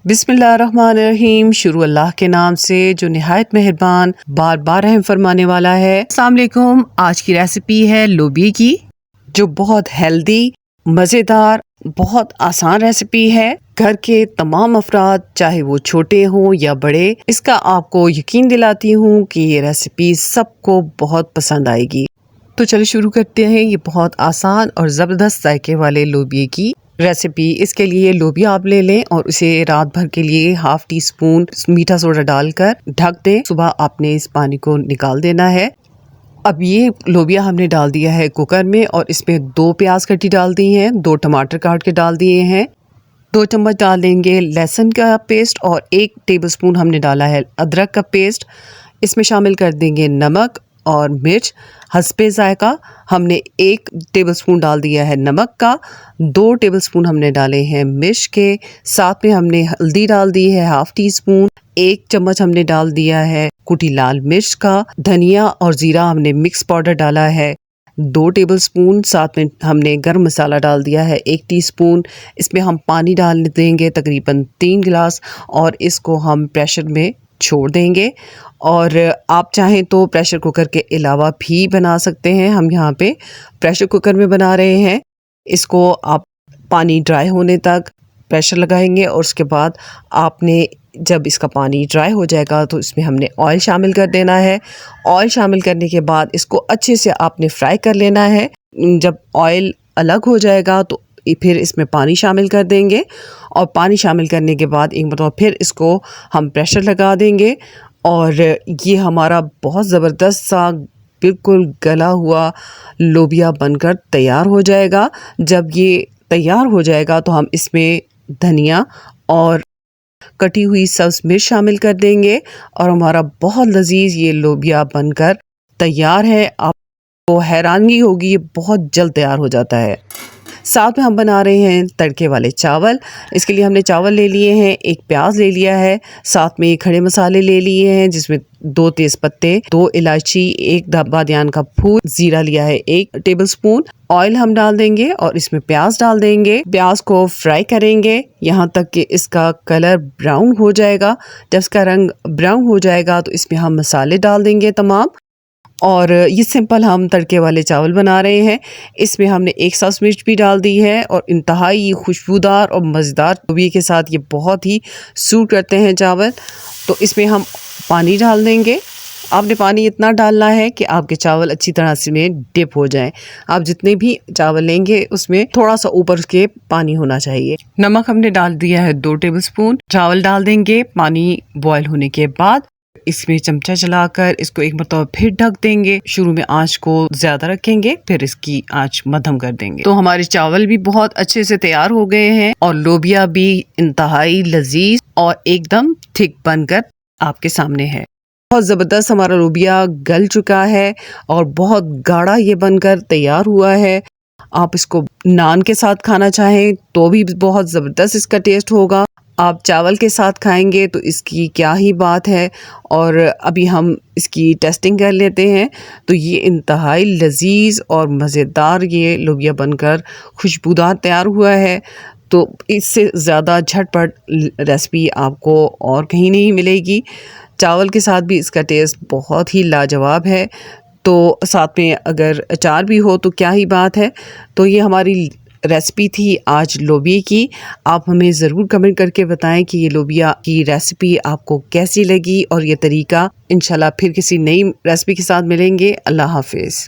बिस्मिल्लाहिर्रहमानिर्रहीम। शुरू अल्लाह के नाम से जो निहायत मेहरबान बार बार रहम फरमाने वाला है। अस्सलाम वालेकुम। आज की रेसिपी है लोबिया की, जो बहुत हेल्दी, मज़ेदार, बहुत आसान रेसिपी है। घर के तमाम अफराद, चाहे वो छोटे हों या बड़े, इसका आपको यकीन दिलाती हूँ कि ये रेसिपी सबको बहुत पसंद आएगी। तो चलिए शुरू करते हैं ये बहुत आसान और ज़बरदस्त जायके वाले लोबिया की रेसिपी। इसके लिए लोबिया आप ले लें और उसे रात भर के लिए हाफ टी स्पून मीठा सोडा डालकर ढक दें। सुबह आपने इस पानी को निकाल देना है। अब ये लोबिया हमने डाल दिया है कुकर में और इसमें 2 प्याज कटी डाल दी हैं, 2 टमाटर काट के डाल दिए हैं, 2 चम्मच डाल देंगे लहसुन का पेस्ट और 1 टेबलस्पून हमने डाला है अदरक का पेस्ट। इसमें शामिल कर देंगे नमक और मिर्च हस्बे ज़ायका। हमने 1 टेबलस्पून डाल दिया है नमक का, 2 टेबलस्पून हमने डाले हैं मिर्च के, साथ में हमने हल्दी डाल दी है हाफ टी स्पून, 1 चम्मच हमने डाल दिया है कुटी लाल मिर्च का, धनिया और ज़ीरा हमने मिक्स पाउडर डाला है 2 टेबलस्पून, साथ में हमने गरम मसाला डाल दिया है 1 टीस्पून। इसमें हम पानी डाल देंगे तकरीबन 3 गिलास और इसको हम प्रेशर में छोड़ देंगे। और आप चाहें तो प्रेशर कुकर के अलावा भी बना सकते हैं। हम यहाँ पे प्रेशर कुकर में बना रहे हैं। इसको आप पानी ड्राई होने तक प्रेशर लगाएंगे और उसके बाद आपने जब इसका पानी ड्राई हो जाएगा तो इसमें हमने ऑयल शामिल कर देना है। ऑयल शामिल करने के बाद इसको अच्छे से आपने फ्राई कर लेना है। जब ऑयल अलग हो जाएगा तो फिर इसमें पानी शामिल कर देंगे और पानी शामिल करने के बाद एक मतलब फिर इसको हम प्रेशर लगा देंगे और ये हमारा बहुत ज़बरदस्त सा बिल्कुल गला हुआ लोबिया बनकर तैयार हो जाएगा। जब ये तैयार हो जाएगा तो हम इसमें धनिया और कटी हुई सब्ज़ मिर्च शामिल कर देंगे और हमारा बहुत लजीज ये लोबिया बनकर तैयार है। आपको हैरानी होगी, ये बहुत जल्द तैयार हो जाता है। साथ में हम बना रहे हैं तड़के वाले चावल। इसके लिए हमने चावल ले लिए हैं, 1 प्याज ले लिया है, साथ में खड़े मसाले ले लिए हैं जिसमें 2 तेज़पत्ते, 2 इलायची, 1 बादियान का फूल, ज़ीरा लिया है 1 टेबलस्पून। ऑयल हम डाल देंगे और इसमें प्याज डाल देंगे। प्याज को फ्राई करेंगे यहाँ तक कि इसका कलर ब्राउन हो जाएगा। जब इसका रंग ब्राउन हो जाएगा तो इसमें हम मसाले डाल देंगे तमाम। और ये सिंपल हम तड़के वाले चावल बना रहे हैं। इसमें हमने 1 सब्ज़ मिर्च भी डाल दी है और इंतहाई खुशबूदार और मज़ेदार लोबिया के साथ ये बहुत ही सूट करते हैं चावल। तो इसमें हम पानी डाल देंगे। आपने पानी इतना डालना है कि आपके चावल अच्छी तरह से में डिप हो जाएं। आप जितने भी चावल लेंगे उसमें थोड़ा सा ऊपर के पानी होना चाहिए। नमक हमने डाल दिया है 2 टेबलस्पून। चावल डाल देंगे। पानी बॉयल होने के बाद इसमें चमचा चलाकर इसको एक मरतबा फिर ढक देंगे। शुरू में आंच को ज़्यादा रखेंगे, फिर इसकी आंच मध्यम कर देंगे। तो हमारे चावल भी बहुत अच्छे से तैयार हो गए हैं और लोबिया भी इंतहाई लजीज और एकदम थिक बनकर आपके सामने है। बहुत ज़बरदस्त हमारा लोबिया गल चुका है और बहुत गाढ़ा ये बनकर तैयार हुआ है। आप इसको नान के साथ खाना चाहें तो भी बहुत ज़बरदस्त इसका टेस्ट होगा। आप चावल के साथ खाएंगे तो इसकी क्या ही बात है। और अभी हम इसकी टेस्टिंग कर लेते हैं। तो ये इंतहाई लजीज और मज़ेदार ये लोबिया बनकर खुशबूदार तैयार हुआ है। तो इससे ज़्यादा झटपट रेसिपी आपको और कहीं नहीं मिलेगी। चावल के साथ भी इसका टेस्ट बहुत ही लाजवाब है। तो साथ में अगर अचार भी हो तो क्या ही बात है। तो ये हमारी रेसिपी थी आज लोबिया की। आप हमें ज़रूर कमेंट करके बताएं कि ये लोबिया की रेसिपी आपको कैसी लगी और ये तरीका। इंशाल्लाह फिर किसी नई रेसिपी के साथ मिलेंगे। अल्लाह हाफिज़।